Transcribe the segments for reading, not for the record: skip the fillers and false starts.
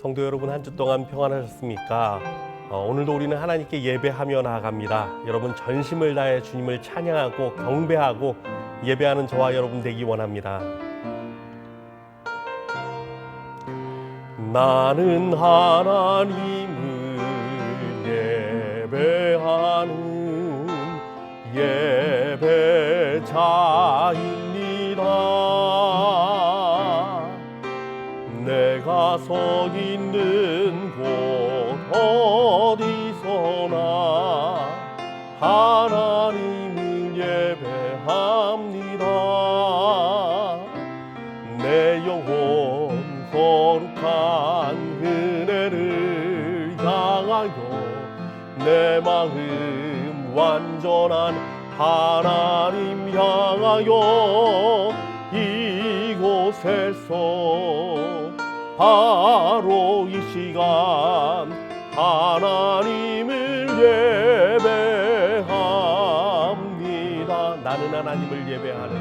성도 여러분, 한 주 동안 평안하셨습니까? 오늘도 우리는 하나님께 예배하며 나아갑니다. 여러분, 전심을 다해 주님을 찬양하고 경배하고 예배하는 저와 여러분 되기 원합니다. 나는 하나님을 예배하는 예배자입니다. 내가 서 있는 곳 어디서나 하나님을 예배합니다. 내 영혼 거룩한 은혜를 향하여 내 마음 완전한 하나님 향하여 이곳에서 바로 이 시간 하나님을 예배합니다. 나는 하나님을 예배하는,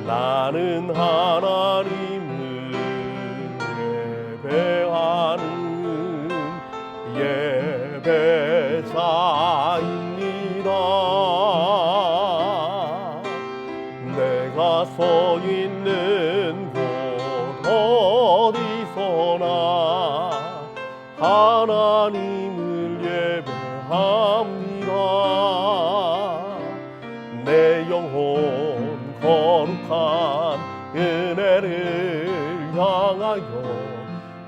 나는 하나님을 예배하는 예배자입니다. 내가 서 있는 곳 어디서나 하나님을 예배합니다. 내 영혼 거룩한 은혜를 향하여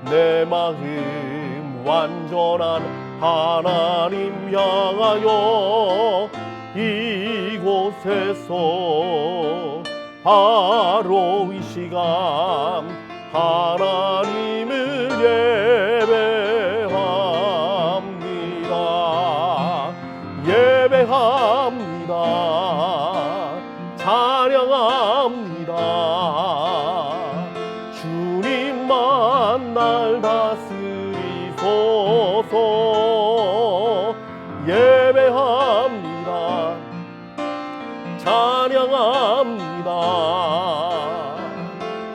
내 마음 완전한 하나님 향하여 이곳에서 바로 이 시간 하나님을 예배합니다. 예배합니다. 찬양합니다. 주님만 날 다스리소서. 예배합니다. 찬양합니다.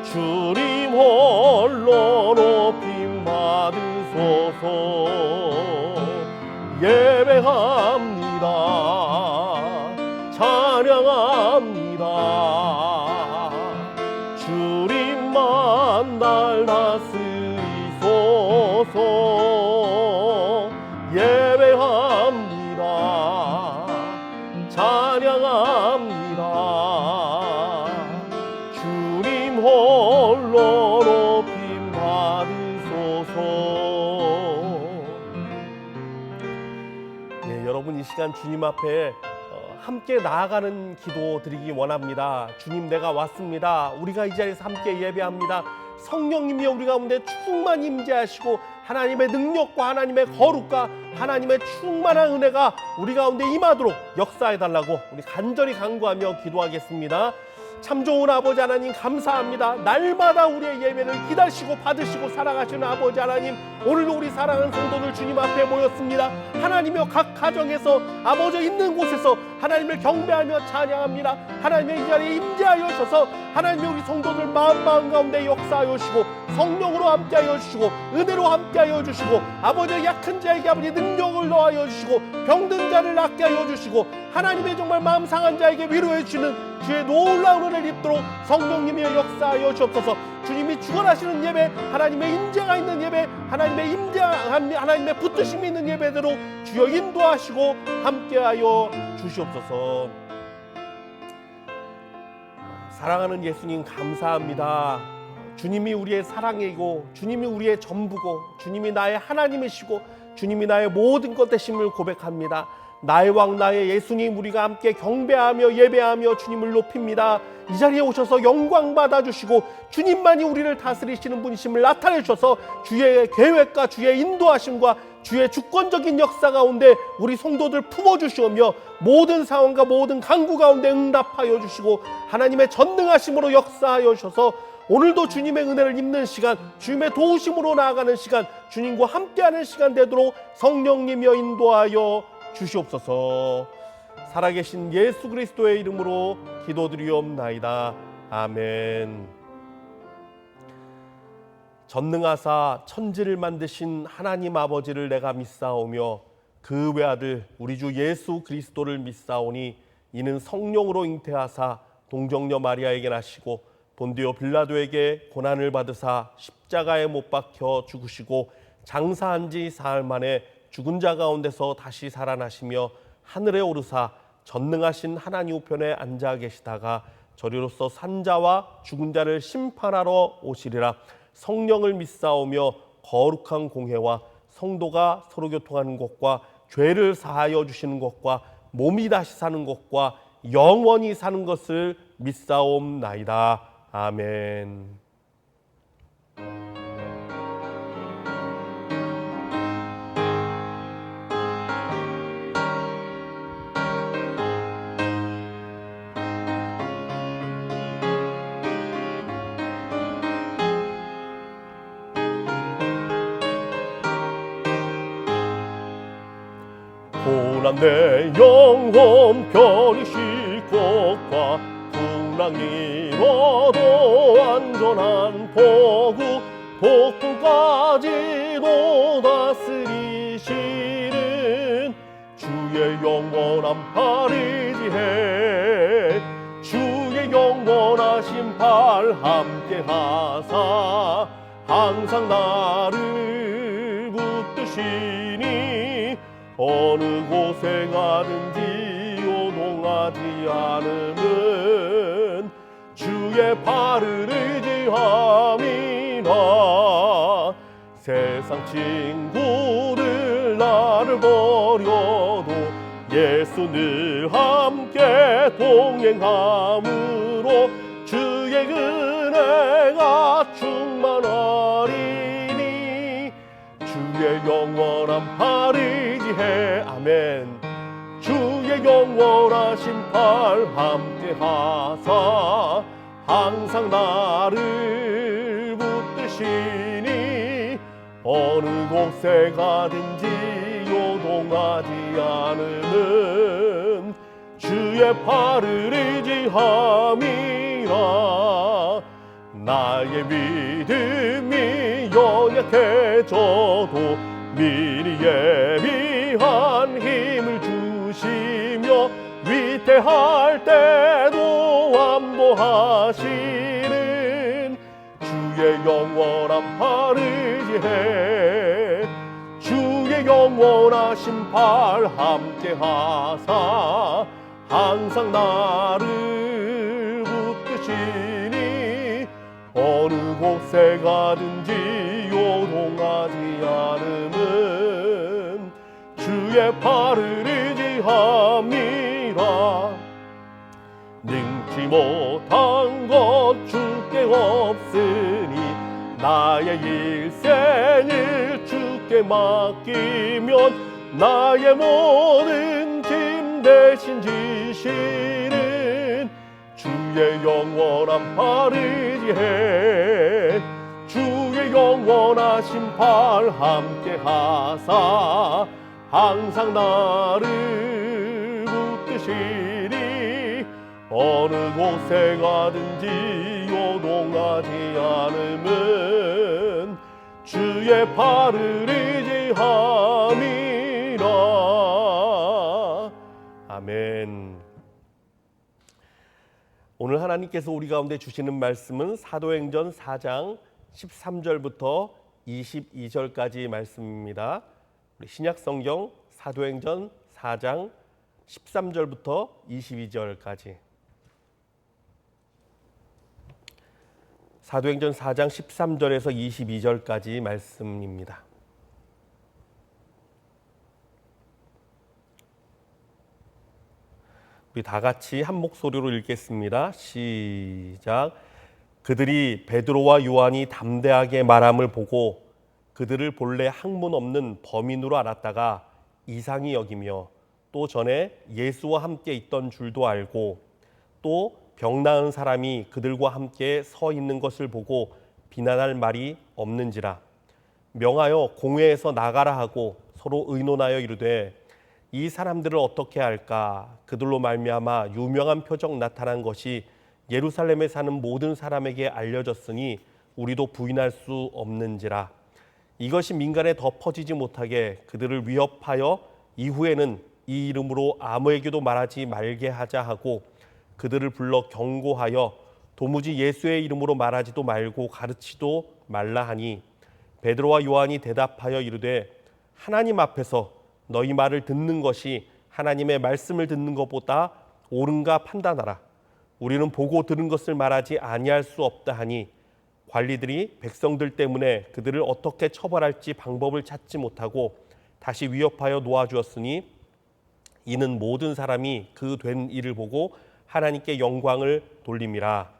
주님 홀로 높임 받으소서. 예배합니다. 찬양합니다. 주님만 날 다스리소서. 예배합니다. 찬양합니다. 주님 홀로 높임 받으소서. 네, 여러분, 이 시간 주님 앞에 함께 나아가는 기도 드리기 원합니다. 주님, 내가 왔습니다. 우리가 이 자리에서 함께 예배합니다. 성령님이 우리 가운데 충만 임재하시고 하나님의 능력과 하나님의 거룩과 하나님의 충만한 은혜가 우리 가운데 임하도록 역사해달라고 우리 간절히 간구하며 기도하겠습니다. 참 좋은 아버지 하나님, 감사합니다. 날마다 우리의 예배를 기다리시고 받으시고 사랑하시는 아버지 하나님, 오늘도 우리 사랑하는 성도들 주님 앞에 모였습니다. 하나님여, 각 가정에서 아버지 있는 곳에서 하나님을 경배하며 찬양합니다. 하나님의 이 자리에 임재하여 주셔서 하나님의 우리 성도들 마음 가운데 역사하여 주시고 성령으로 함께하여 주시고 은혜로 함께하여 주시고 아버지의 약한 자에게 아버지 능력을 더하여 주시고 병든 자를 낫게 하여 주시고 하나님의 정말 마음 상한 자에게 위로해 주시는 주의 놀라운 은혜를 입도록 성령님이 역사하여 주옵소서. 주님이 주관하시는 예배, 하나님의 임재가 있는 예배, 하나님의 임재한 하나님의 붙드심이 있는 예배대로 주여 인도하시고 함께하여 주시옵소서. 사랑하는 예수님, 감사합니다. 주님이 우리의 사랑이고 주님이 우리의 전부고 주님이 나의 하나님이시고 주님이 나의 모든 것 되심을 고백합니다. 나의 왕 나의 예수님, 우리가 함께 경배하며 예배하며 주님을 높입니다. 이 자리에 오셔서 영광 받아주시고 주님만이 우리를 다스리시는 분이심을 나타내 주셔서 주의 계획과 주의 인도하심과 주의 주권적인 역사 가운데 우리 성도들 품어주시오며 모든 상황과 모든 간구 가운데 응답하여 주시고 하나님의 전능하심으로 역사하여 주셔서 오늘도 주님의 은혜를 입는 시간, 주님의 도우심으로 나아가는 시간, 주님과 함께하는 시간 되도록 성령님이여 인도하여 주시옵소서. 살아계신 예수 그리스도의 이름으로 기도드리옵나이다. 아멘. 전능하사 천지를 만드신 하나님 아버지를 내가 믿사오며 그 외아들 우리 주 예수 그리스도를 믿사오니 이는 성령으로 잉태하사 동정녀 마리아에게 나시고 본디오 빌라도에게 고난을 받으사 십자가에 못 박혀 죽으시고 장사한 지 사흘 만에 죽은 자 가운데서 다시 살아나시며 하늘에 오르사 전능하신 하나님 우편에 앉아 계시다가 저리로서 산자와 죽은 자를 심판하러 오시리라. 성령을 믿사오며 거룩한 공회와 성도가 서로 교통하는 것과 죄를 사하여 주시는 것과 몸이 다시 사는 것과 영원히 사는 것을 믿사옵나이다. 아멘. 고난 내 영혼 편히 것과 풍랑이 잃어도 안전한 보구 복음까지도 다스리시는 주의 영원한 팔이지해 주의 영원하신 팔 함께 하사 항상 나를 붙드시니 어느 곳에 가든지 요동하지 않으면 주의 팔을 의지함이라. 세상 친구들 나를 버려도 예수 늘 함께 동행함으로 주의 은혜가 충만하리니 주의 영원한 팔이지해. 아멘. 주의 영원하신 팔 함께 하사 항상 나를 붙드시니 어느 곳에 가든지 요동하지 않으면 주의 팔을 의지함이라. 나의 믿음이 연약해져도 미리 예비한 힘을 주시며 위태할 때도 안보하시는 주의 영원한 팔을 의지해 주의 영원하신 팔 함께 하사 항상 나를 붙드시니 어느 곳에 가든지 요동하지 않으면 주의 팔을 의지함이라. 능치 못한 것 주께 없으니 나의 일생을 주께 맡기면 나의 모든 짐 대신 지시는 주의 영원한 팔 의지해 주의 영원하신 팔 함께 하사 항상 나를 붙드시니 어느 곳에 가든지 요동하지 않으면 주의 팔을 의지함이라. 아멘. 오늘 하나님께서 우리 가운데 주시는 말씀은 사도행전 4장 13절부터 22절까지 말씀입니다. 우리 신약성경 사도행전 4장 13절부터 22절까지. 사도행전 4장 13절에서 22절까지 말씀입니다. 우리 다 같이 한 목소리로 읽겠습니다. 시작. 그들이 베드로와 요한이 담대하게 말함을 보고 그들을 본래 학문 없는 범인으로 알았다가 이상히 여기며 또 전에 예수와 함께 있던 줄도 알고 또 병 나은 사람이 그들과 함께 서 있는 것을 보고 비난할 말이 없는지라. 명하여 공회에서 나가라 하고 서로 의논하여 이르되 이 사람들을 어떻게 할까? 그들로 말미암아 유명한 표적 나타난 것이 예루살렘에 사는 모든 사람에게 알려졌으니 우리도 부인할 수 없는지라. 이것이 민간에 더 퍼지지 못하게 그들을 위협하여 이후에는 이 이름으로 아무에게도 말하지 말게 하자 하고 그들을 불러 경고하여 도무지 예수의 이름으로 말하지도 말고 가르치도 말라 하니 베드로와 요한이 대답하여 이르되 하나님 앞에서 너희 말을 듣는 것이 하나님의 말씀을 듣는 것보다 옳은가 판단하라. 우리는 보고 들은 것을 말하지 아니할 수 없다 하니 관리들이 백성들 때문에 그들을 어떻게 처벌할지 방법을 찾지 못하고 다시 위협하여 놓아주었으니 이는 모든 사람이 그 된 일을 보고 하나님께 영광을 돌림이라.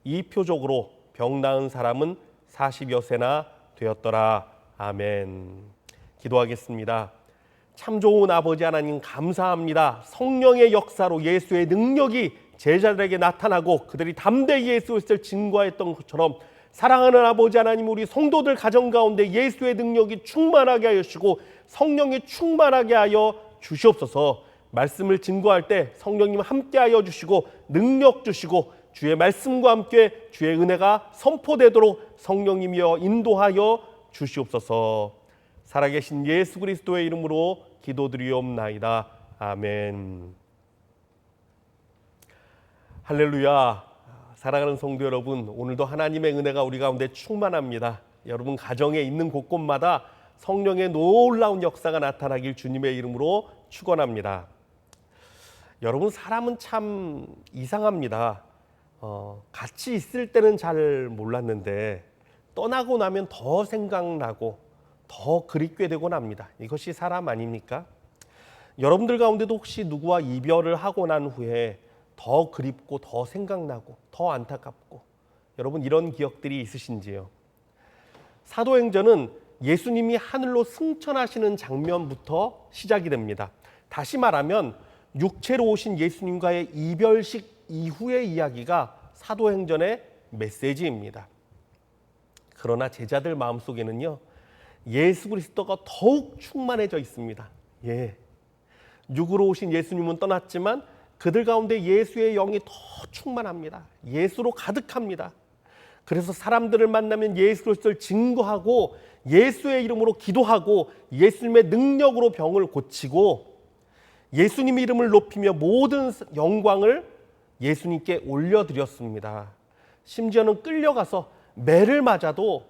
이 표적으로 병 나은 사람은 40여 세나 되었더라. 아멘. 기도하겠습니다. 참 좋은 아버지 하나님 감사합니다. 성령의 역사로 예수의 능력이 제자들에게 나타나고 그들이 담대히 예수를 증거했던 것처럼 사랑하는 아버지 하나님, 우리 성도들 가정 가운데 예수의 능력이 충만하게 하여 주시고 성령이 충만하게 하여 주시옵소서. 말씀을 증거할 때 성령님 함께 하여 주시고 능력 주시고 주의 말씀과 함께 주의 은혜가 선포되도록 성령님이여 인도하여 주시옵소서. 살아계신 예수 그리스도의 이름으로 기도드리옵나이다. 아멘. 할렐루야. 사랑하는 성도 여러분, 오늘도 하나님의 은혜가 우리 가운데 충만합니다. 여러분 가정에 있는 곳곳마다 성령의 놀라운 역사가 나타나길 주님의 이름으로 축원합니다. 여러분, 사람은 참 이상합니다. 같이 있을 때는 잘 몰랐는데 떠나고 나면 더 생각나고 더 그립게 되곤 합니다. 이것이 사람 아닙니까? 여러분들 가운데도 혹시 누구와 이별을 하고 난 후에 더 그립고 더 생각나고 더 안타깝고 여러분 이런 기억들이 있으신지요? 사도행전은 예수님이 하늘로 승천하시는 장면부터 시작이 됩니다. 다시 말하면 육체로 오신 예수님과의 이별식 이후의 이야기가 사도행전의 메시지입니다. 그러나 제자들 마음속에는요, 예수 그리스도가 더욱 충만해져 있습니다. 육으로 오신 예수님은 떠났지만 그들 가운데 예수의 영이 더 충만합니다. 예수로 가득합니다. 그래서 사람들을 만나면 예수 그리스도를 증거하고 예수의 이름으로 기도하고 예수님의 능력으로 병을 고치고 예수님의 이름을 높이며 모든 영광을 예수님께 올려드렸습니다. 심지어는 끌려가서 매를 맞아도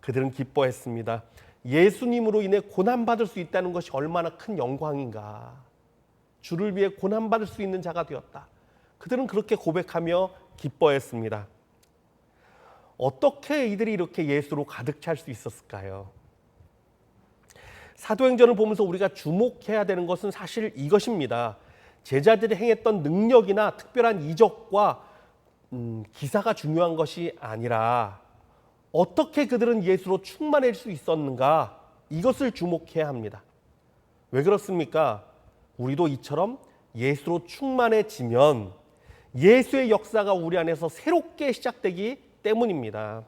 그들은 기뻐했습니다. 예수님으로 인해 고난받을 수 있다는 것이 얼마나 큰 영광인가. 주를 위해 고난받을 수 있는 자가 되었다. 그들은 그렇게 고백하며 기뻐했습니다. 어떻게 이들이 이렇게 예수로 가득 찰 수 있었을까요? 사도행전을 보면서 우리가 주목해야 되는 것은 사실 이것입니다. 제자들이 행했던 능력이나 특별한 이적과 기사가 중요한 것이 아니라 어떻게 그들은 예수로 충만해질 수 있었는가, 이것을 주목해야 합니다. 왜 그렇습니까? 우리도 이처럼 예수로 충만해지면 예수의 역사가 우리 안에서 새롭게 시작되기 때문입니다.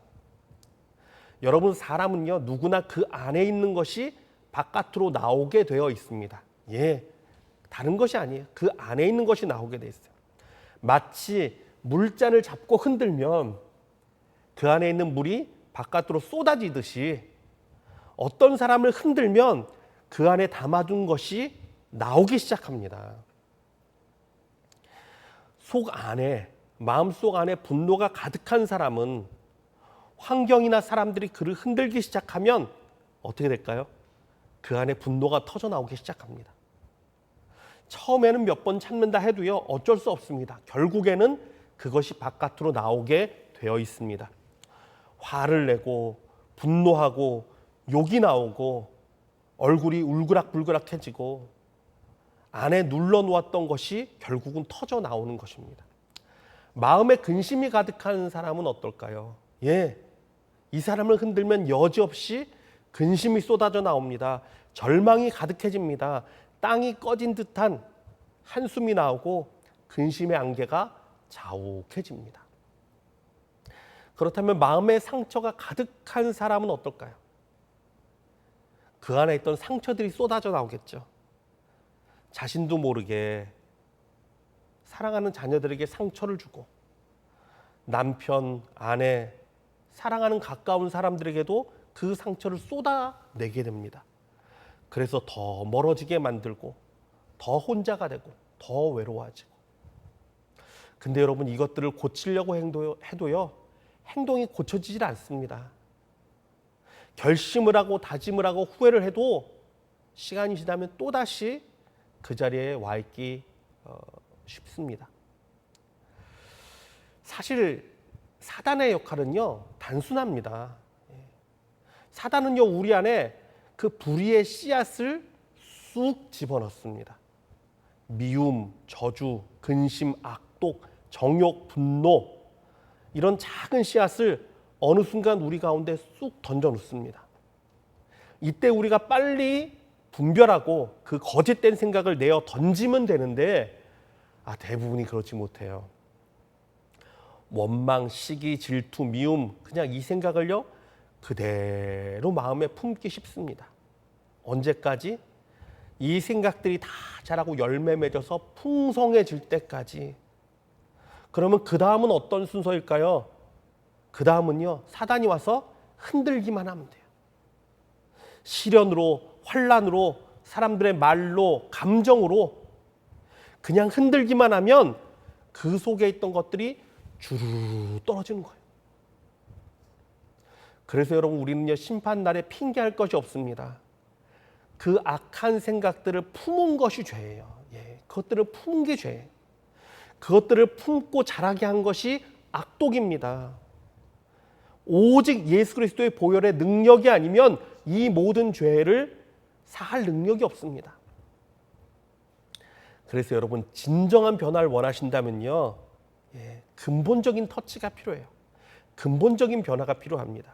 여러분, 사람은요, 누구나 그 안에 있는 것이 바깥으로 나오게 되어 있습니다. 다른 것이 아니에요. 그 안에 있는 것이 나오게 돼 있어요. 마치 물잔을 잡고 흔들면 그 안에 있는 물이 바깥으로 쏟아지듯이 어떤 사람을 흔들면 그 안에 담아둔 것이 나오기 시작합니다. 속 안에, 마음속 안에 분노가 가득한 사람은 환경이나 사람들이 그를 흔들기 시작하면 어떻게 될까요? 그 안에 분노가 터져 나오기 시작합니다. 처음에는 몇 번 참는다 해도요, 어쩔 수 없습니다. 결국에는 그것이 바깥으로 나오게 되어 있습니다. 화를 내고 분노하고 욕이 나오고 얼굴이 울그락불그락해지고 안에 눌러놓았던 것이 결국은 터져 나오는 것입니다. 마음에 근심이 가득한 사람은 어떨까요? 이 사람을 흔들면 여지없이 근심이 쏟아져 나옵니다. 절망이 가득해집니다. 땅이 꺼진 듯한 한숨이 나오고 근심의 안개가 자욱해집니다. 그렇다면 마음의 상처가 가득한 사람은 어떨까요? 그 안에 있던 상처들이 쏟아져 나오겠죠. 자신도 모르게 사랑하는 자녀들에게 상처를 주고 남편, 아내, 사랑하는 가까운 사람들에게도 그 상처를 쏟아내게 됩니다. 그래서 더 멀어지게 만들고 더 혼자가 되고 더 외로워지고. 근데 여러분, 이것들을 고치려고 해도요, 행동이 고쳐지질 않습니다. 결심을 하고 다짐을 하고 후회를 해도 시간이 지나면 또다시 그 자리에 와 있기 쉽습니다. 사실 사단의 역할은요, 단순합니다. 사단은요, 우리 안에 그 불의의 씨앗을 쑥 집어넣습니다. 미움, 저주, 근심, 악독, 정욕, 분노, 이런 작은 씨앗을 어느 순간 우리 가운데 쑥 던져 놓습니다. 이때 우리가 빨리 분별하고 그 거짓된 생각을 내어 던지면 되는데, 대부분이 그렇지 못해요. 원망, 시기, 질투, 미움, 그냥 이 생각을요 그대로 마음에 품기 쉽습니다. 언제까지? 이 생각들이 다 자라고 열매 맺어서 풍성해질 때까지. 그러면 그 다음은 어떤 순서일까요? 그 다음은요, 사단이 와서 흔들기만 하면 돼요. 시련으로, 환난으로, 사람들의 말로, 감정으로 그냥 흔들기만 하면 그 속에 있던 것들이 주르르 떨어지는 거예요. 그래서 여러분, 우리는요, 심판날에 핑계할 것이 없습니다. 그 악한 생각들을 품은 것이 죄예요. 그것들을 품은 게 죄예요. 그것들을 품고 자라게 한 것이 악독입니다. 오직 예수 그리스도의 보혈의 능력이 아니면 이 모든 죄를 사할 능력이 없습니다. 그래서 여러분, 진정한 변화를 원하신다면요, 근본적인 터치가 필요해요. 근본적인 변화가 필요합니다.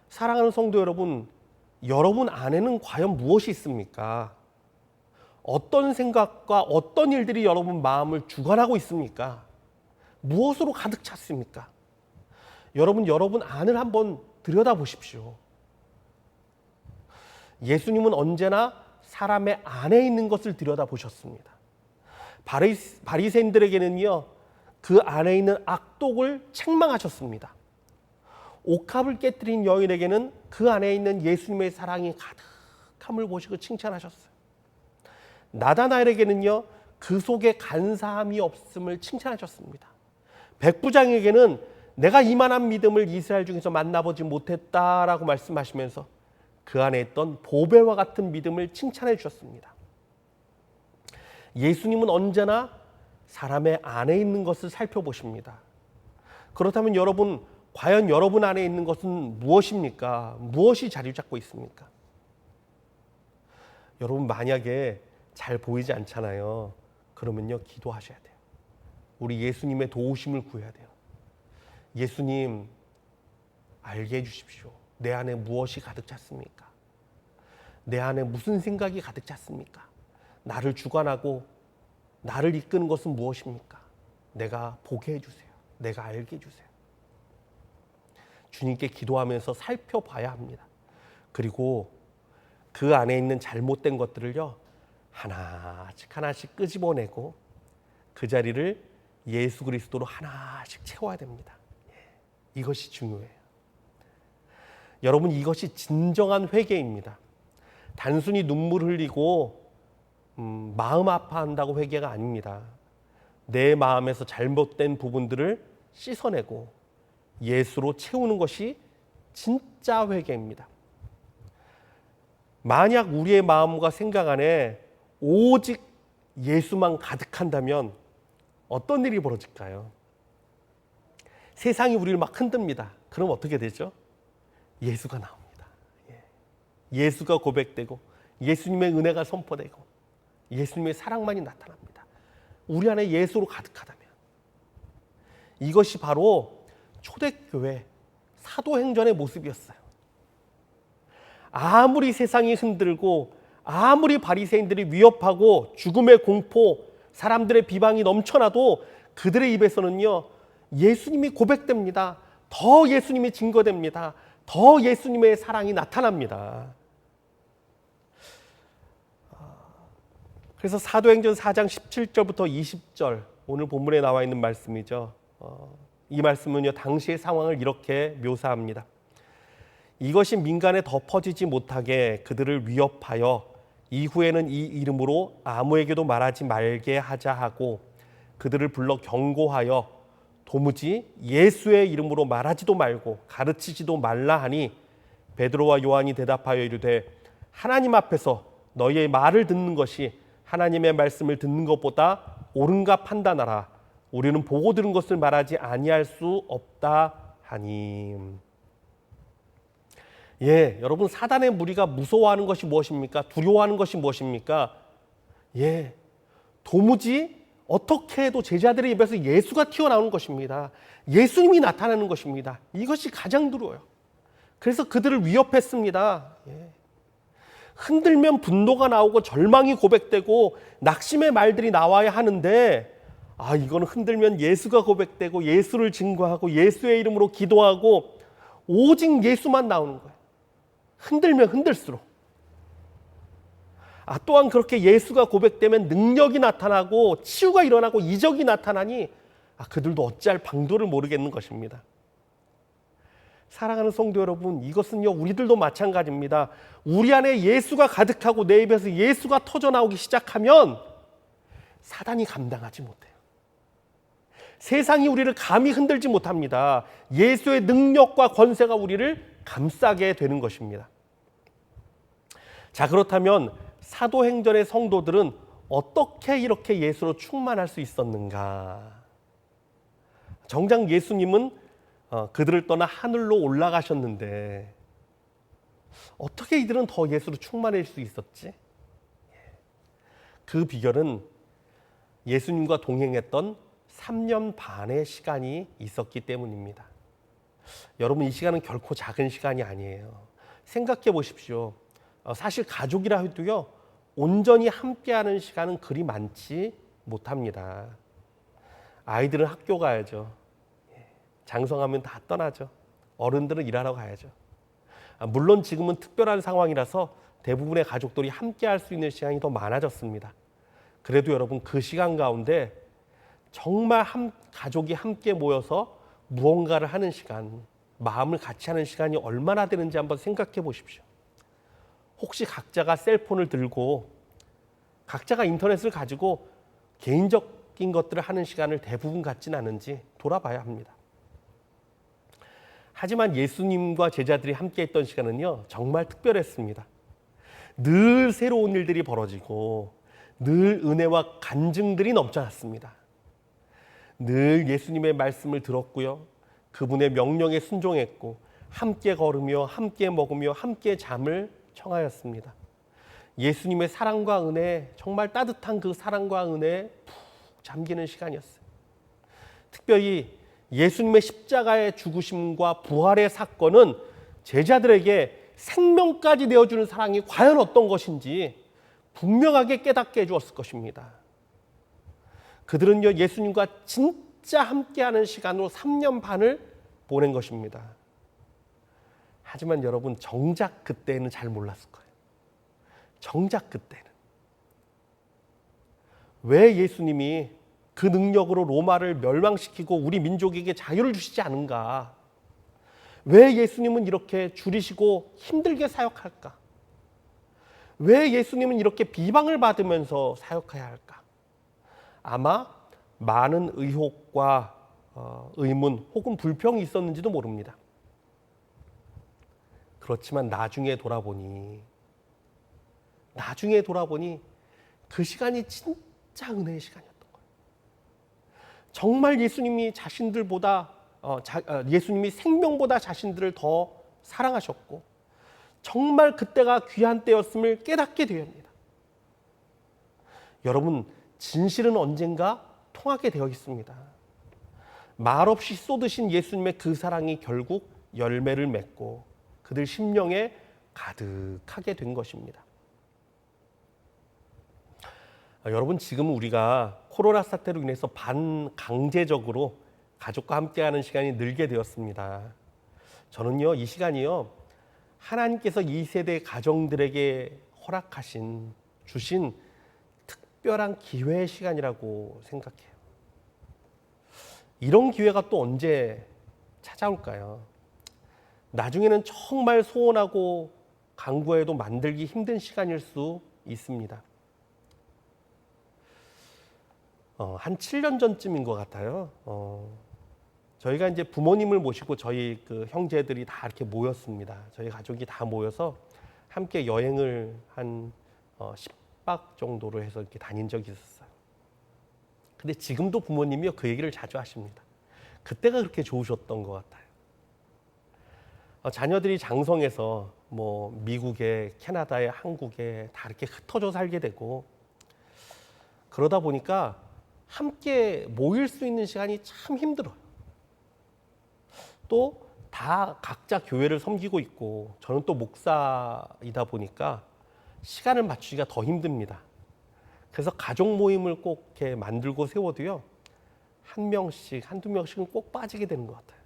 사랑하는 성도 여러분, 여러분 안에는 과연 무엇이 있습니까? 어떤 생각과 어떤 일들이 여러분 마음을 주관하고 있습니까? 무엇으로 가득 찼습니까? 여러분 안을 한번 들여다보십시오. 예수님은 언제나 사람의 안에 있는 것을 들여다보셨습니다. 바리새인들에게는요, 그 안에 있는 악독을 책망하셨습니다. 옥합을 깨뜨린 여인에게는 그 안에 있는 예수님의 사랑이 가득함을 보시고 칭찬하셨어요. 나다나엘에게는요, 그 속에 간사함이 없음을 칭찬하셨습니다. 백부장에게는 내가 이만한 믿음을 이스라엘 중에서 만나보지 못했다라고 말씀하시면서 그 안에 있던 보배와 같은 믿음을 칭찬해 주셨습니다. 예수님은 언제나 사람의 안에 있는 것을 살펴보십니다. 그렇다면 여러분, 과연 여러분 안에 있는 것은 무엇입니까? 무엇이 자리 잡고 있습니까? 여러분, 만약에 잘 보이지 않잖아요. 그러면요, 기도하셔야 돼요. 우리 예수님의 도우심을 구해야 돼요. 예수님, 알게 해주십시오. 내 안에 무엇이 가득 찼습니까? 내 안에 무슨 생각이 가득 찼습니까? 나를 주관하고 나를 이끄는 것은 무엇입니까? 내가 보게 해주세요. 내가 알게 해주세요. 주님께 기도하면서 살펴봐야 합니다. 그리고 그 안에 있는 잘못된 것들을요, 하나씩 끄집어내고 그 자리를 예수 그리스도로 하나씩 채워야 됩니다. 이것이 중요해요. 여러분, 이것이 진정한 회개입니다. 단순히 눈물 흘리고 마음 아파한다고 회개가 아닙니다. 내 마음에서 잘못된 부분들을 씻어내고 예수로 채우는 것이 진짜 회개입니다. 만약 우리의 마음과 생각 안에 오직 예수만 가득한다면 어떤 일이 벌어질까요? 세상이 우리를 막 흔듭니다. 그럼 어떻게 되죠? 예수가 나옵니다. 예수가 고백되고 예수님의 은혜가 선포되고 예수님의 사랑만이 나타납니다. 우리 안에 예수로 가득하다면. 이것이 바로 초대교회 사도행전의 모습이었어요. 아무리 세상이 흔들고 아무리 바리새인들이 위협하고 죽음의 공포, 사람들의 비방이 넘쳐나도 그들의 입에서는요, 예수님이 고백됩니다. 더 예수님이 증거됩니다. 더 예수님의 사랑이 나타납니다. 그래서 사도행전 4장 17절부터 20절, 오늘 본문에 나와 있는 말씀이죠. 이 말씀은요, 당시의 상황을 이렇게 묘사합니다. 이것이 민간에 덮어지지 못하게 그들을 위협하여 이후에는 이 이름으로 아무에게도 말하지 말게 하자 하고 그들을 불러 경고하여 도무지 예수의 이름으로 말하지도 말고 가르치지도 말라 하니 베드로와 요한이 대답하여 이르되 하나님 앞에서 너희의 말을 듣는 것이 하나님의 말씀을 듣는 것보다 옳은가 판단하라. 우리는 보고 들은 것을 말하지 아니할 수 없다 하니. 예, 여러분, 사단의 무리가 무서워하는 것이 무엇입니까? 두려워하는 것이 무엇입니까? 예, 도무지 어떻게 해도 제자들의 입에서 예수가 튀어나오는 것입니다. 예수님이 나타나는 것입니다. 이것이 가장 두려워요. 그래서 그들을 위협했습니다. 예. 흔들면 분노가 나오고 절망이 고백되고 낙심의 말들이 나와야 하는데 이거는 흔들면 예수가 고백되고 예수를 증거하고 예수의 이름으로 기도하고 오직 예수만 나오는 거예요. 흔들면 흔들수록. 또한 그렇게 예수가 고백되면 능력이 나타나고 치유가 일어나고 이적이 나타나니 그들도 어찌할 방도를 모르겠는 것입니다. 사랑하는 성도 여러분, 이것은요, 우리들도 마찬가지입니다. 우리 안에 예수가 가득하고 내 입에서 예수가 터져나오기 시작하면 사단이 감당하지 못해요. 세상이 우리를 감히 흔들지 못합니다. 예수의 능력과 권세가 우리를 감싸게 되는 것입니다. 자, 그렇다면 사도행전의 성도들은 어떻게 이렇게 예수로 충만할 수 있었는가? 정작 예수님은 그들을 떠나 하늘로 올라가셨는데 어떻게 이들은 더 예수로 충만할 수 있었지? 그 비결은 예수님과 동행했던 3년 반의 시간이 있었기 때문입니다. 여러분, 이 시간은 결코 작은 시간이 아니에요. 생각해 보십시오. 사실 가족이라 해도요, 온전히 함께하는 시간은 그리 많지 못합니다. 아이들은 학교 가야죠. 장성하면 다 떠나죠. 어른들은 일하러 가야죠. 물론 지금은 특별한 상황이라서 대부분의 가족들이 함께할 수 있는 시간이 더 많아졌습니다. 그래도 여러분, 그 시간 가운데 정말 가족이 함께 모여서 무언가를 하는 시간, 마음을 같이 하는 시간이 얼마나 되는지 한번 생각해 보십시오. 혹시 각자가 셀폰을 들고 각자가 인터넷을 가지고 개인적인 것들을 하는 시간을 대부분 갖진 않은지 돌아봐야 합니다. 하지만 예수님과 제자들이 함께 했던 시간은요, 정말 특별했습니다. 늘 새로운 일들이 벌어지고 늘 은혜와 간증들이 넘쳐났습니다. 늘 예수님의 말씀을 들었고요, 그분의 명령에 순종했고 함께 걸으며 함께 먹으며 함께 잠을 청하였습니다. 예수님의 사랑과 은혜, 정말 따뜻한 그 사랑과 은혜에 푹 잠기는 시간이었어요. 특별히 예수님의 십자가의 죽으심과 부활의 사건은 제자들에게 생명까지 내어주는 사랑이 과연 어떤 것인지 분명하게 깨닫게 해주었을 것입니다. 그들은요, 예수님과 진짜 함께하는 시간으로 3년 반을 보낸 것입니다. 하지만 여러분, 정작 그때는 잘 몰랐을 거예요. 정작 그때는. 왜 예수님이 그 능력으로 로마를 멸망시키고 우리 민족에게 자유를 주시지 않은가? 왜 예수님은 이렇게 줄이시고 힘들게 사역할까? 왜 예수님은 이렇게 비방을 받으면서 사역해야 할까? 아마 많은 의혹과 의문 혹은 불평이 있었는지도 모릅니다. 그렇지만 나중에 돌아보니 그 시간이 진짜 은혜의 시간이었던 거예요. 정말 예수님이 예수님이 생명보다 자신들을 더 사랑하셨고 정말 그때가 귀한 때였음을 깨닫게 되옵니다. 여러분, 진실은 언젠가 통하게 되어 있습니다. 말없이 쏟으신 예수님의 그 사랑이 결국 열매를 맺고 그들 심령에 가득하게 된 것입니다. 여러분, 지금 우리가 코로나 사태로 인해서 반강제적으로 가족과 함께하는 시간이 늘게 되었습니다. 저는요, 이 시간이요, 하나님께서 이 세대 가정들에게 주신 특별한 기회의 시간이라고 생각해요. 이런 기회가 또 언제 찾아올까요? 나중에는 정말 소원하고 간구해도 만들기 힘든 시간일 수 있습니다. 한 7년 전쯤인 것 같아요. 저희가 이제 부모님을 모시고 저희 그 형제들이 다 이렇게 모였습니다. 저희 가족이 다 모여서 함께 여행을 한 10박 정도로 해서 이렇게 다닌 적이 있었어요. 근데 지금도 부모님이요 그 얘기를 자주 하십니다. 그때가 그렇게 좋으셨던 것 같아요. 자녀들이 장성해서 뭐 미국에, 캐나다에, 한국에 다 이렇게 흩어져 살게 되고 그러다 보니까 함께 모일 수 있는 시간이 참 힘들어요. 또 다 각자 교회를 섬기고 있고 저는 또 목사이다 보니까 시간을 맞추기가 더 힘듭니다. 그래서 가족 모임을 꼭 이렇게 만들고 세워도요. 한 명씩, 한두 명씩은 꼭 빠지게 되는 것 같아요.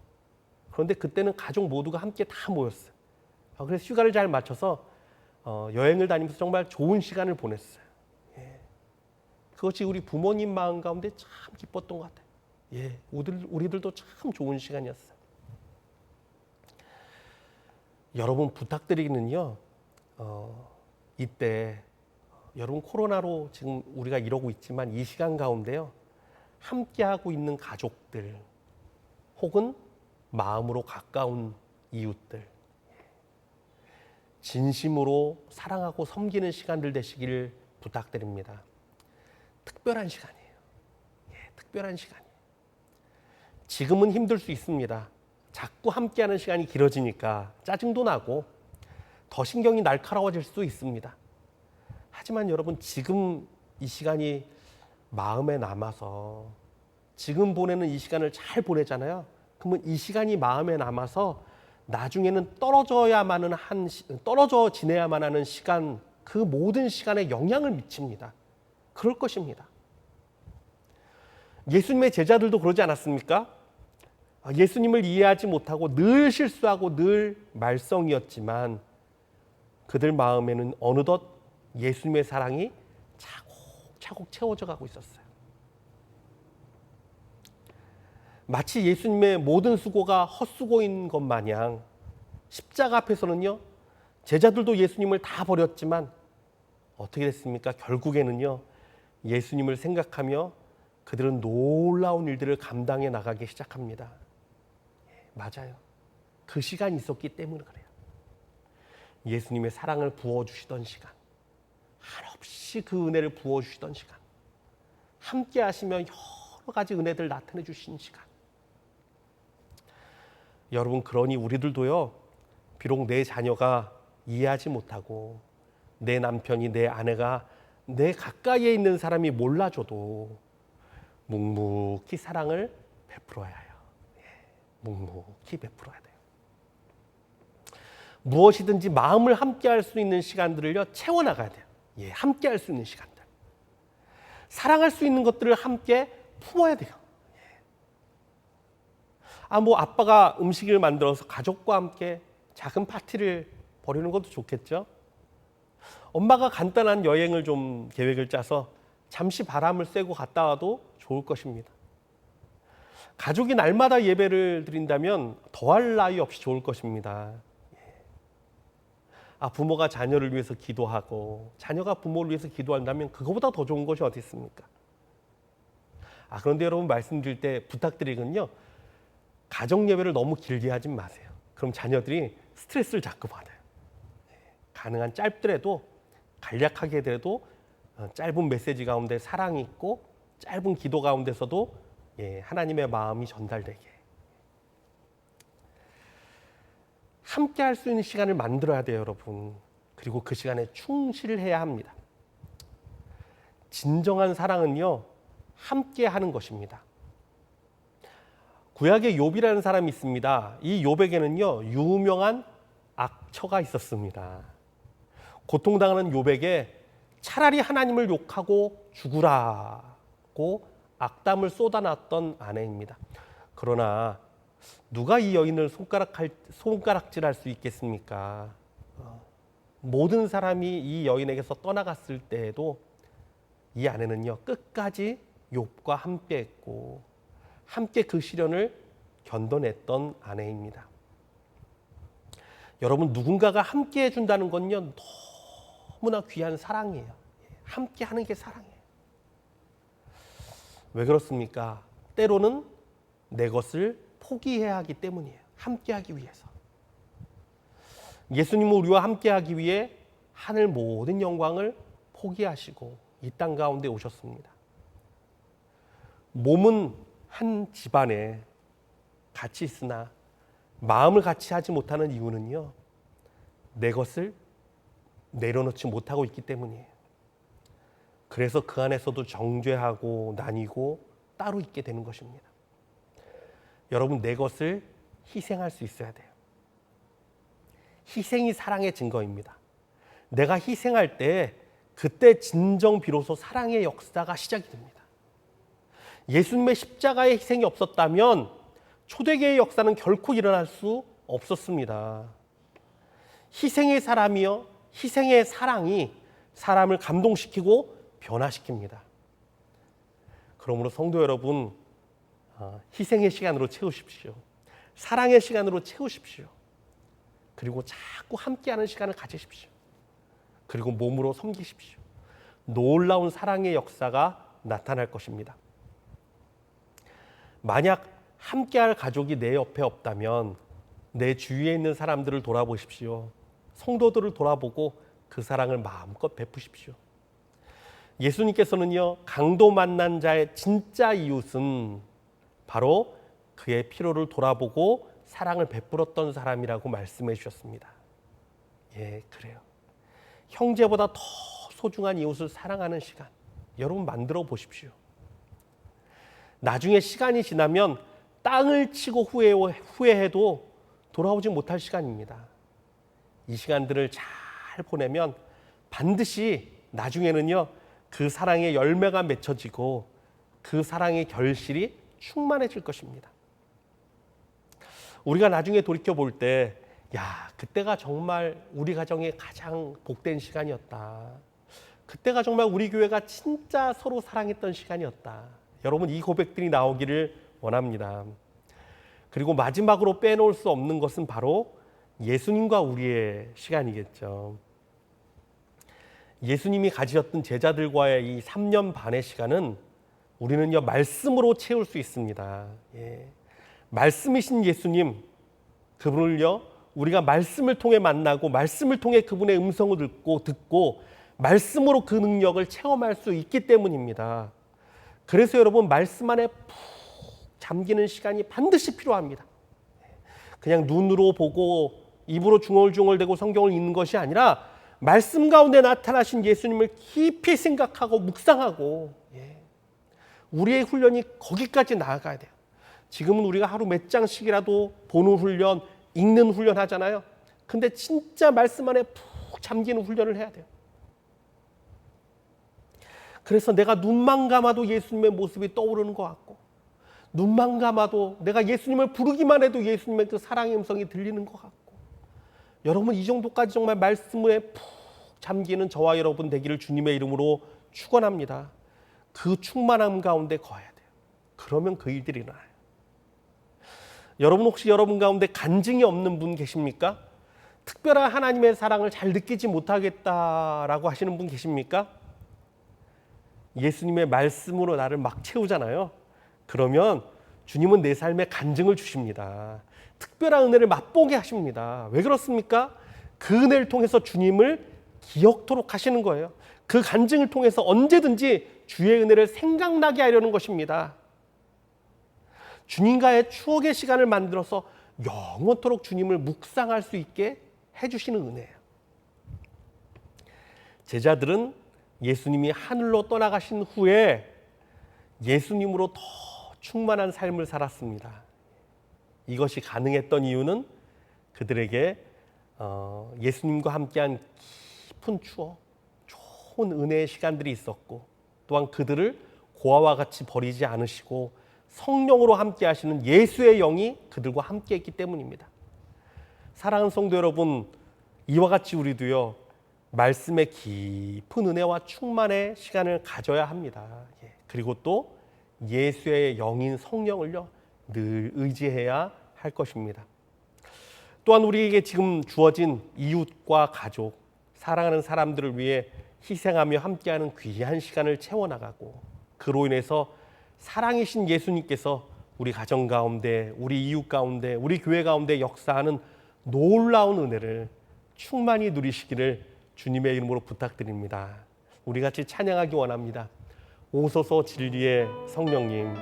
그런데 그때는 가족 모두가 함께 다 모였어요. 그래서 휴가를 잘 맞춰서 여행을 다니면서 정말 좋은 시간을 보냈어요. 예. 그것이 우리 부모님 마음 가운데 참 기뻤던 것 같아요. 예, 우리들도 참 좋은 시간이었어요. 여러분 부탁드리기는요. 이때 여러분 코로나로 지금 우리가 이러고 있지만 이 시간 가운데요. 함께하고 있는 가족들 혹은 마음으로 가까운 이웃들 진심으로 사랑하고 섬기는 시간들 되시길 부탁드립니다. 특별한 시간이에요. 예, 특별한 시간이에요. 지금은 힘들 수 있습니다. 자꾸 함께하는 시간이 길어지니까 짜증도 나고 더 신경이 날카로워질 수도 있습니다. 하지만 여러분 지금 이 시간이 마음에 남아서 지금 보내는 이 시간을 잘 보내잖아요. 그러면 이 시간이 마음에 남아서 나중에는 떨어져 지내야만 하는 시간, 그 모든 시간에 영향을 미칩니다. 그럴 것입니다. 예수님의 제자들도 그러지 않았습니까? 예수님을 이해하지 못하고 늘 실수하고 늘 말썽이었지만 그들 마음에는 어느덧 예수님의 사랑이 차곡차곡 채워져 가고 있었어요. 마치 예수님의 모든 수고가 헛수고인 것 마냥 십자가 앞에서는요, 제자들도 예수님을 다 버렸지만 어떻게 됐습니까? 결국에는요, 예수님을 생각하며 그들은 놀라운 일들을 감당해 나가기 시작합니다. 맞아요. 그 시간이 있었기 때문에 그래요. 예수님의 사랑을 부어주시던 시간, 한없이 그 은혜를 부어주시던 시간, 함께 하시며 여러 가지 은혜들 나타내 주신 시간. 여러분, 그러니 우리들도요, 비록 내 자녀가 이해하지 못하고 내 남편이, 내 아내가 내 가까이에 있는 사람이 몰라줘도 묵묵히 사랑을 베풀어야 해요. 묵묵히 베풀어야 돼요. 무엇이든지 마음을 함께 할 수 있는 시간들을요, 채워나가야 돼요. 예, 함께 할 수 있는 시간들. 사랑할 수 있는 것들을 함께 품어야 돼요. 아빠가 음식을 만들어서 가족과 함께 작은 파티를 벌이는 것도 좋겠죠. 엄마가 간단한 여행을 좀 계획을 짜서 잠시 바람을 쐬고 갔다 와도 좋을 것입니다. 가족이 날마다 예배를 드린다면 더할 나위 없이 좋을 것입니다. 부모가 자녀를 위해서 기도하고 자녀가 부모를 위해서 기도한다면 그거보다 더 좋은 것이 어디 있습니까? 그런데 여러분 말씀드릴 때 부탁드리건요. 가정 예배를 너무 길게 하지 마세요. 그럼 자녀들이 스트레스를 자꾸 받아요. 가능한 짧더라도 간략하게 되도 짧은 메시지 가운데 사랑이 있고 짧은 기도 가운데서도 하나님의 마음이 전달되게 함께 할 수 있는 시간을 만들어야 돼요, 여러분. 그리고 그 시간에 충실해야 합니다. 진정한 사랑은요, 함께 하는 것입니다. 구약에 욥이라는 사람이 있습니다. 이 욥에게는요, 유명한 악처가 있었습니다. 고통당하는 욥에게 차라리 하나님을 욕하고 죽으라고 악담을 쏟아놨던 아내입니다. 그러나 누가 이 여인을 손가락질할 수 있겠습니까? 모든 사람이 이 여인에게서 떠나갔을 때에도 이 아내는요, 끝까지 욥과 함께했고 함께 그 시련을 견뎌냈던 아내입니다. 여러분, 누군가가 함께 해준다는 건요, 너무나 귀한 사랑이에요. 함께 하는 게 사랑이에요. 왜 그렇습니까? 때로는 내 것을 포기해야 하기 때문이에요. 함께 하기 위해서. 예수님은 우리와 함께 하기 위해 하늘 모든 영광을 포기하시고 이 땅 가운데 오셨습니다. 몸은 한 집안에 같이 있으나 마음을 같이 하지 못하는 이유는요, 내 것을 내려놓지 못하고 있기 때문이에요. 그래서 그 안에서도 정죄하고 나뉘고 따로 있게 되는 것입니다. 여러분, 내 것을 희생할 수 있어야 돼요. 희생이 사랑의 증거입니다. 내가 희생할 때 그때 진정 비로소 사랑의 역사가 시작이 됩니다. 예수님의 십자가의 희생이 없었다면 초대교회의 역사는 결코 일어날 수 없었습니다. 희생의 사람이요, 희생의 사랑이 사람을 감동시키고 변화시킵니다. 그러므로 성도 여러분, 희생의 시간으로 채우십시오. 사랑의 시간으로 채우십시오. 그리고 자꾸 함께하는 시간을 가지십시오. 그리고 몸으로 섬기십시오. 놀라운 사랑의 역사가 나타날 것입니다. 만약 함께할 가족이 내 옆에 없다면 내 주위에 있는 사람들을 돌아보십시오. 성도들을 돌아보고 그 사랑을 마음껏 베푸십시오. 예수님께서는요, 강도 만난 자의 진짜 이웃은 바로 그의 필요를 돌아보고 사랑을 베풀었던 사람이라고 말씀해 주셨습니다. 예, 그래요. 형제보다 더 소중한 이웃을 사랑하는 시간, 여러분 만들어 보십시오. 나중에 시간이 지나면 땅을 치고 후회해도 돌아오지 못할 시간입니다. 이 시간들을 잘 보내면 반드시 나중에는요, 그 사랑의 열매가 맺혀지고 그 사랑의 결실이 충만해질 것입니다. 우리가 나중에 돌이켜 볼 때, 야, 그때가 정말 우리 가정의 가장 복된 시간이었다. 그때가 정말 우리 교회가 진짜 서로 사랑했던 시간이었다. 여러분, 이 고백들이 나오기를 원합니다. 그리고 마지막으로 빼놓을 수 없는 것은 바로 예수님과 우리의 시간이겠죠. 예수님이 가지셨던 제자들과의 이 3년 반의 시간은 우리는요, 말씀으로 채울 수 있습니다. 예. 말씀이신 예수님, 그분을요, 우리가 말씀을 통해 만나고 말씀을 통해 그분의 음성을 듣고 말씀으로 그 능력을 체험할 수 있기 때문입니다. 그래서 여러분, 말씀 안에 푹 잠기는 시간이 반드시 필요합니다. 그냥 눈으로 보고 입으로 중얼중얼대고 성경을 읽는 것이 아니라 말씀 가운데 나타나신 예수님을 깊이 생각하고 묵상하고, 우리의 훈련이 거기까지 나아가야 돼요. 지금은 우리가 하루 몇 장씩이라도 보는 훈련, 읽는 훈련 하잖아요. 근데 진짜 말씀 안에 푹 잠기는 훈련을 해야 돼요. 그래서 내가 눈만 감아도 예수님의 모습이 떠오르는 것 같고, 눈만 감아도 내가 예수님을 부르기만 해도 예수님의 그 사랑의 음성이 들리는 것 같고, 여러분, 이 정도까지 정말 말씀에 푹 잠기는 저와 여러분 되기를 주님의 이름으로 축원합니다. 그 충만함 가운데 거해야 돼요. 그러면 그 일들이 일어나요. 여러분, 혹시 여러분 가운데 간증이 없는 분 계십니까? 특별한 하나님의 사랑을 잘 느끼지 못하겠다라고 하시는 분 계십니까? 예수님의 말씀으로 나를 막 채우잖아요. 그러면 주님은 내 삶에 간증을 주십니다. 특별한 은혜를 맛보게 하십니다. 왜 그렇습니까? 그 은혜를 통해서 주님을 기억토록 하시는 거예요. 그 간증을 통해서 언제든지 주의 은혜를 생각나게 하려는 것입니다. 주님과의 추억의 시간을 만들어서 영원토록 주님을 묵상할 수 있게 해주시는 은혜예요. 제자들은 예수님이 하늘로 떠나가신 후에 예수님으로 더 충만한 삶을 살았습니다. 이것이 가능했던 이유는 그들에게 예수님과 함께한 깊은 추억, 좋은 은혜의 시간들이 있었고, 또한 그들을 고아와 같이 버리지 않으시고 성령으로 함께 하시는 예수의 영이 그들과 함께 했기 때문입니다. 사랑하는 성도 여러분, 이와 같이 우리도요, 말씀의 깊은 은혜와 충만의 시간을 가져야 합니다. 그리고 또 예수의 영인 성령을요 늘 의지해야 할 것입니다. 또한 우리에게 지금 주어진 이웃과 가족, 사랑하는 사람들을 위해 희생하며 함께하는 귀한 시간을 채워나가고 그로 인해서 사랑이신 예수님께서 우리 가정 가운데, 우리 이웃 가운데, 우리 교회 가운데 역사하는 놀라운 은혜를 충만히 누리시기를 주님의 이름으로 부탁드립니다. 우리 같이 찬양하기 원합니다. 오소서 진리의 성령님.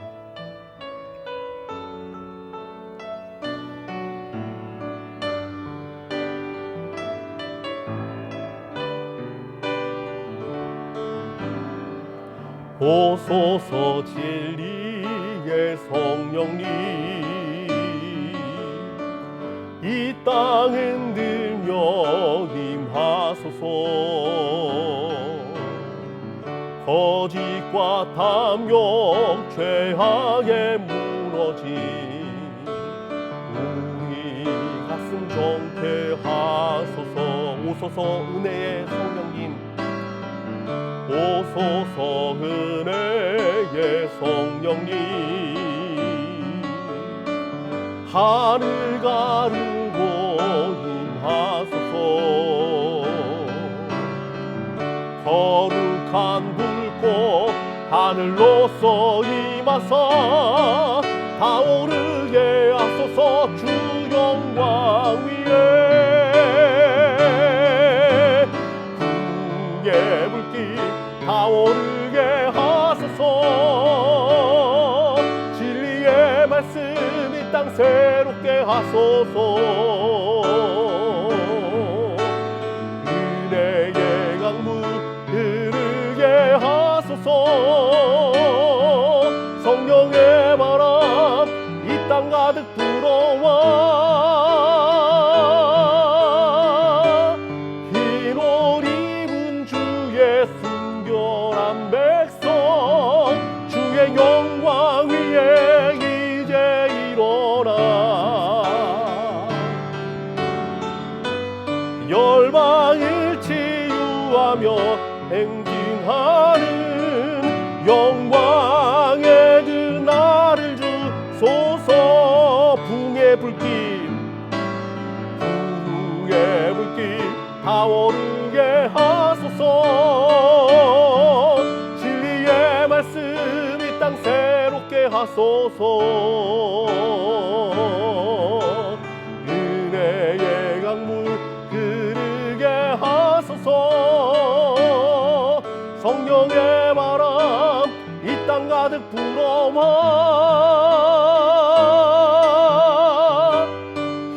오소서 진리의 성령님, 이 땅 흔들며 임하소서. 거짓과 탐욕 죄악에 무너진 우리 가슴 정케 하소서. 오소서 은혜의 성령님, 오소서 은혜의 성령님, 하늘 가르고 임하소서. 거룩한 불꽃 하늘로서 임하사 타오르게 하소서. 주 영광 위에 구의 불길 타오르게 하소서. 진리의 말씀 이 땅 새롭게 하소서. 은혜의 강물 흐르게 하소서. 성령의 바람 이 땅 가득 불어와 흰 옷 입은 주의 순결한 백성, 주의 영광 위에 이제 일어나 열방을 치유하며 행진하는 영광의 그 날을 주소서. 붕의 불길 타오르게 하소서. 진리의 말씀 이 땅 새롭게 하소서. 은혜의 강물 흐르게 하소서. 성령의 바람 이 땅 가득 불어와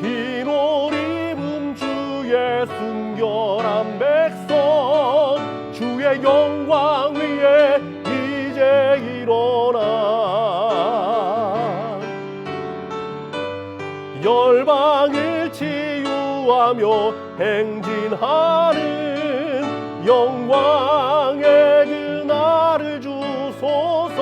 흰 옷 입은 주의 순결한 백성, 주의 영광 위에 이제 일어나 열방을 치유하며 행진하는 영광의 그 날을 주소서.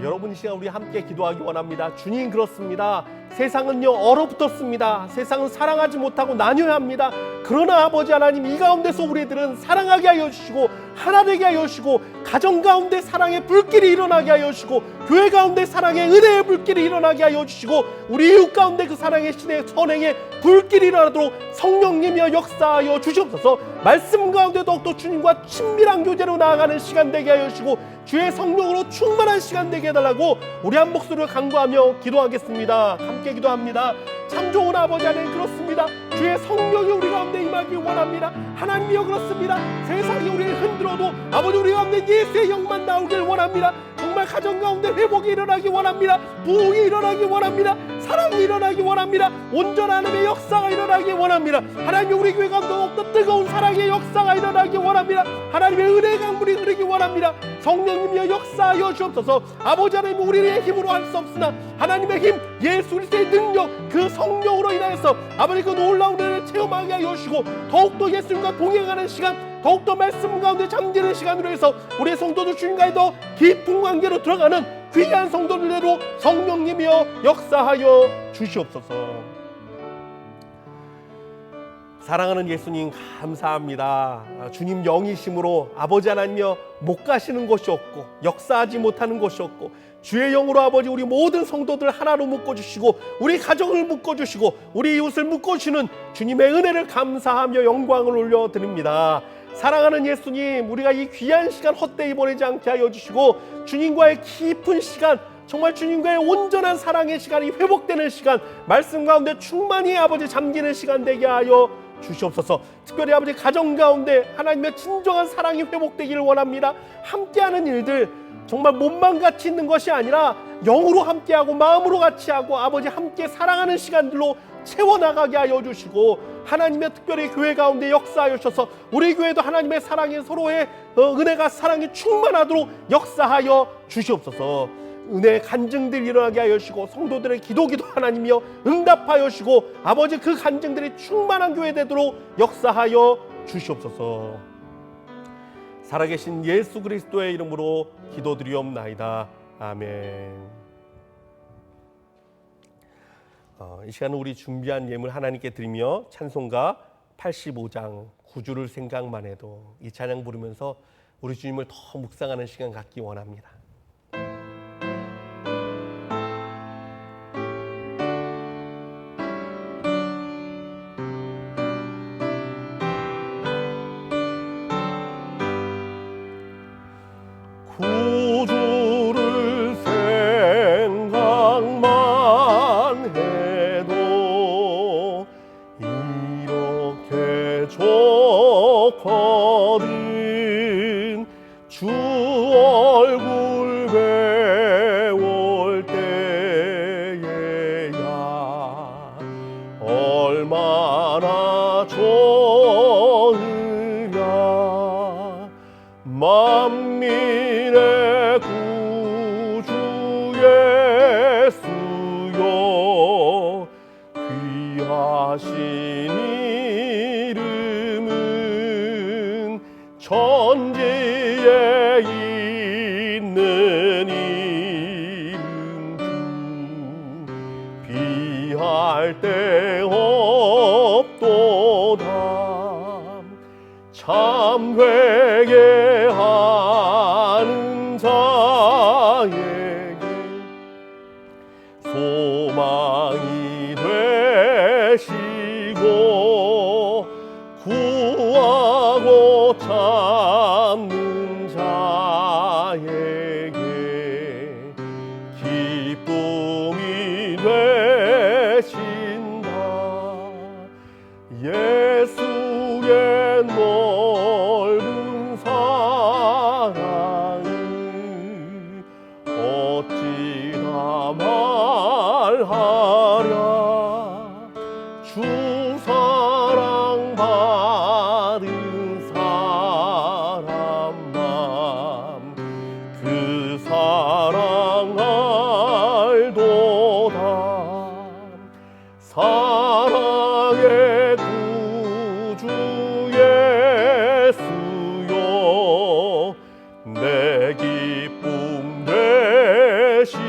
여러분 이 시간 우리 함께 기도하기 원합니다. 주님, 그렇습니다. 세상은요 얼어붙었습니다. 세상은 사랑하지 못하고 나뉘어야 합니다. 그러나 아버지 하나님, 이 가운데서 우리들은 사랑하게 하여 주시고 하나 되게 하여 주시고 가정 가운데 사랑의 불길이 일어나게 하여 주시고 교회 가운데 사랑의 은혜의 불길이 일어나게 하여 주시고 우리 이웃 가운데 그 사랑의 신의 선행의 불길이 일어나도록 성령님이여 역사하여 주시옵소서. 말씀 가운데 더욱더 주님과 친밀한 교제로 나아가는 시간 되게 하여 주시고 주의 성령으로 충만한 시간 되게 해달라고 우리 한 목소리로 간구하며 기도하겠습니다. 함께 기도합니다. 참 좋은 아버지 하나님, 그렇습니다. 주의 성령이 우리 가운데 임하기 원합니다. 하나님이여, 그렇습니다. 세상이 우리를 흔들어도 아버지 우리 가운데 예수의 영만 나오길 원합니다. 정말 가정 가운데 회복이 일어나기 원합니다. 부흥이 일어나기 원합니다. 사랑이 일어나기 원합니다. 온전한 하나님의 역사가 일어나기 원합니다. 하나님, 우리 교회 가운데 더욱더 뜨거운 사랑의 역사가 일어나기 원합니다. 하나님의 은혜의 강물이 흐르기 원합니다. 성령님이여 역사하여 주옵소서. 아버지 하나님, 우리의 힘으로 할 수 없으나 하나님의 힘, 예수 그리스도의 능력, 그 성령으로 인하여서 아버지 그 놀라운 은혜를 체험하게 하여 주시고 더욱더 예수님과 동행하는 시간, 더욱더 말씀 가운데 잠드는 시간으로 해서 우리의 성도들 주님과의 더 깊은 관계로 들어가는 귀한 성도들대로 성령님이여 역사하여 주시옵소서. 사랑하는 예수님 감사합니다. 주님 영이심으로 아버지 하나님여 못 가시는 곳이 없고 역사하지 못하는 곳이 없고 주의 영으로 아버지 우리 모든 성도들 하나로 묶어주시고 우리 가정을 묶어주시고 우리 이웃을 묶어주시는 주님의 은혜를 감사하며 영광을 올려드립니다. 사랑하는 예수님, 우리가 이 귀한 시간 헛되이 보내지 않게 하여 주시고 주님과의 깊은 시간, 정말 주님과의 온전한 사랑의 시간이 회복되는 시간, 말씀 가운데 충만히 아버지 잠기는 시간 되게 하여 주시옵소서. 특별히 아버지 가정 가운데 하나님의 진정한 사랑이 회복되기를 원합니다. 함께하는 일들 정말 몸만 같이 있는 것이 아니라 영으로 함께하고 마음으로 같이 하고 아버지 함께 사랑하는 시간들로 채워나가게 하여 주시고 하나님의 특별히 교회 가운데 역사하여 주셔서 우리 교회도 하나님의 사랑이 서로의 은혜가 사랑이 충만하도록 역사하여 주시옵소서. 은혜의 간증들이 일어나게 하여 주시고 성도들의 기도기도 하나님이여 응답하여 주시고 아버지 그 간증들이 충만한 교회 되도록 역사하여 주시옵소서. 살아계신 예수 그리스도의 이름으로 기도드리옵나이다. 아멘. 이 시간은 우리 준비한 예물 하나님께 드리며 찬송가 85장 구주를 생각만 해도 이 찬양 부르면서 우리 주님을 더 묵상하는 시간 갖기 원합니다. 구주를 생각만 해도 이렇게 좋거든. 주 얼굴 배울 때에야 얼마나 좋으랴. 만민의 구주 예수여 귀하신 이름은 천지에 있는 이름 중 비할 데 없도다. 참 회개하는 자에게 소망이 되시고 구하고 찾는 자에게 기쁨이 되신다. 예수의 넓은 사랑을 어찌나 말하랴. 주 사랑 받은 사람만 그 사랑 알도다. 사랑의 구주 예수여 내 기쁨 되시고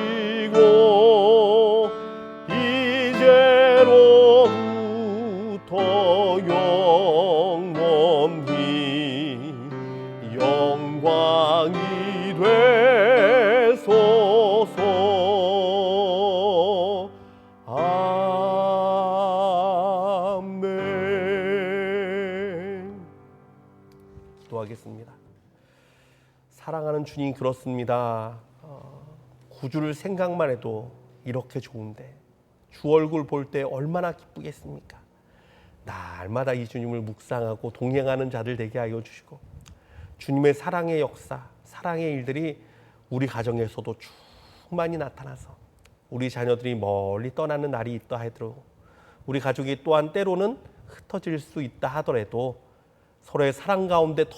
이제로부터 영원히 영광이 되소서. 아멘. 기도하겠습니다. 사랑하는 주님, 그렇습니다. 구주를 생각만 해도 이렇게 좋은데 주 얼굴 볼 때 얼마나 기쁘겠습니까? 날마다 이 주님을 묵상하고 동행하는 자들 되게 하여 주시고 주님의 사랑의 역사, 사랑의 일들이 우리 가정에서도 충만히 나타나서 우리 자녀들이 멀리 떠나는 날이 있다 하더라도 우리 가족이 또한 때로는 흩어질 수 있다 하더라도 서로의 사랑 가운데 더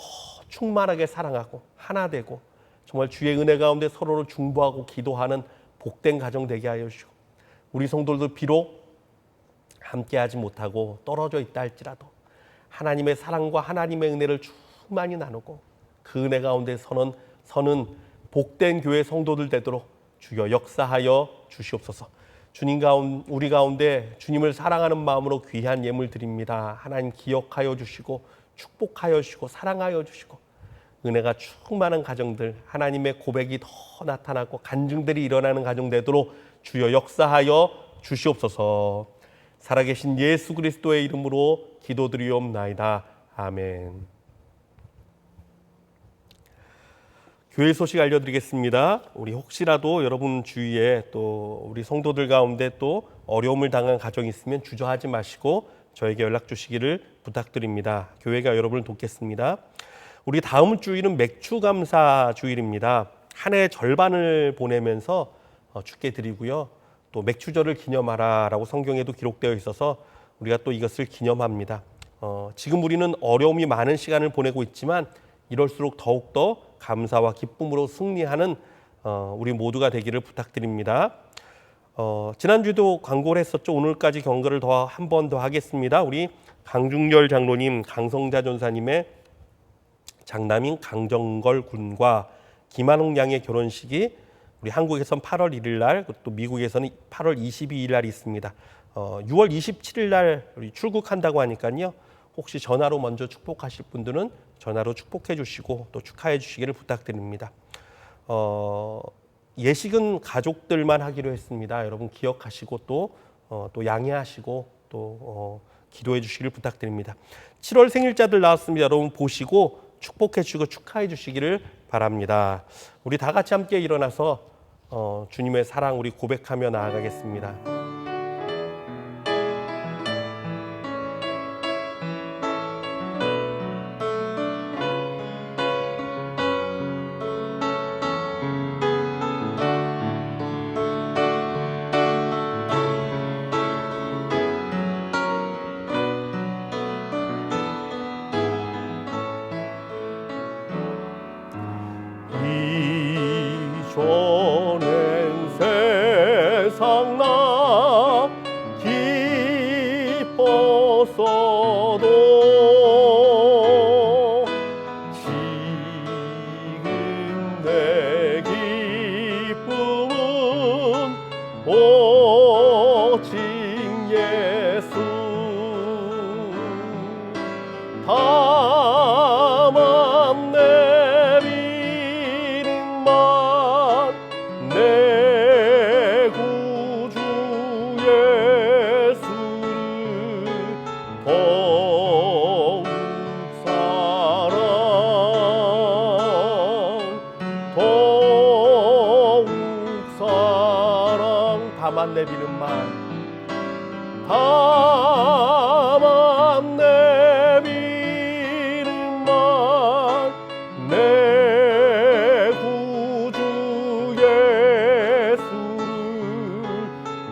충만하게 사랑하고 하나 되고 정말 주의 은혜 가운데 서로를 중보하고 기도하는 복된 가정 되게 하여 주시고 우리 성도들도 비록 함께하지 못하고 떨어져 있다 할지라도 하나님의 사랑과 하나님의 은혜를 충만히 나누고 그 은혜 가운데 서는 복된 교회 성도들 되도록 주여 역사하여 주시옵소서. 우리 가운데 주님을 사랑하는 마음으로 귀한 예물 드립니다. 하나님 기억하여 주시고 축복하여 주시고 사랑하여 주시고 은혜가 충만한 가정들, 하나님의 고백이 더 나타나고 간증들이 일어나는 가정 되도록 주여 역사하여 주시옵소서. 살아계신 예수 그리스도의 이름으로 기도드리옵나이다. 아멘. 교회 소식 알려드리겠습니다. 우리 혹시라도 여러분 주위에 또 우리 성도들 가운데 또 어려움을 당한 가정이 있으면 주저하지 마시고 저에게 연락 주시기를 부탁드립니다. 교회가 여러분을 돕겠습니다. 우리 다음 주일은 맥주 감사 주일입니다. 한 해 절반을 보내면서 주께 드리고요. 또 맥주절을 기념하라라고 성경에도 기록되어 있어서 우리가 또 이것을 기념합니다. 지금 우리는 어려움이 많은 시간을 보내고 있지만 이럴수록 더욱더 감사와 기쁨으로 승리하는 우리 모두가 되기를 부탁드립니다. 지난주도 광고를 했었죠. 오늘까지 경고를 더 한 번 더 하겠습니다. 우리 강중열 장로님, 강성자 전사님의 장남인 강정걸 군과 김한홍 양의 결혼식이 우리 한국에선 8월 1일 날, 또 미국에서는 8월 22일 날 있습니다. 6월 27일 날 우리 출국한다고 하니까요. 혹시 전화로 먼저 축복하실 분들은 전화로 축복해 주시고 또 축하해 주시기를 부탁드립니다. 예식은 가족들만 하기로 했습니다. 여러분 기억하시고 또 양해하시고 또 기도해 주시기를 부탁드립니다. 7월 생일자들 나왔습니다. 여러분 보시고 축복해 주시고 축하해 주시기를 바랍니다. 우리 다 같이 함께 일어나서 주님의 사랑 우리 고백하며 나아가겠습니다. 이전엔 세상 나 기뻤어도 지금 내 기쁨은 오직 예수 다만 내 믿음만 내 구주 예수를 더욱 사랑 더욱 사랑 다만 내 믿음만 다만 내 믿음만 내 구주 예수를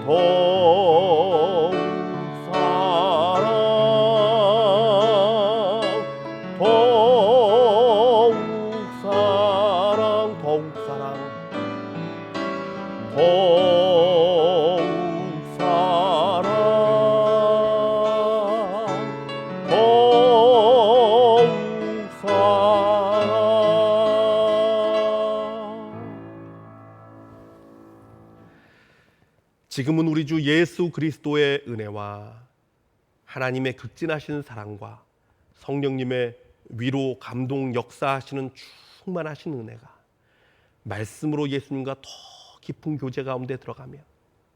더욱 사랑 더욱 사랑 더욱 사랑 더욱 사랑 더욱 사랑. 지금은 우리 주 예수 그리스도의 은혜와 하나님의 극진하신 사랑과 성령님의 위로 감동 역사하시는 충만하신 은혜가 말씀으로 예수님과 더 깊은 교제 가운데 들어가며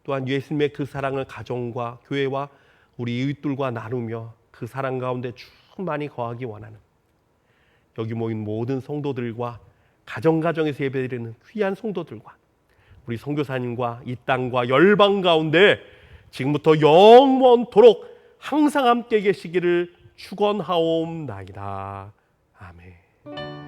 또한 예수님의 그 사랑을 가정과 교회와 우리 이웃들과 나누며 그 사랑 가운데 충만히 거하기 원하는 여기 모인 모든 성도들과 가정에서 예배드리는 귀한 성도들과 우리 선교사님과 이 땅과 열방 가운데 지금부터 영원토록 항상 함께 계시기를 축원하옵나이다. 아멘.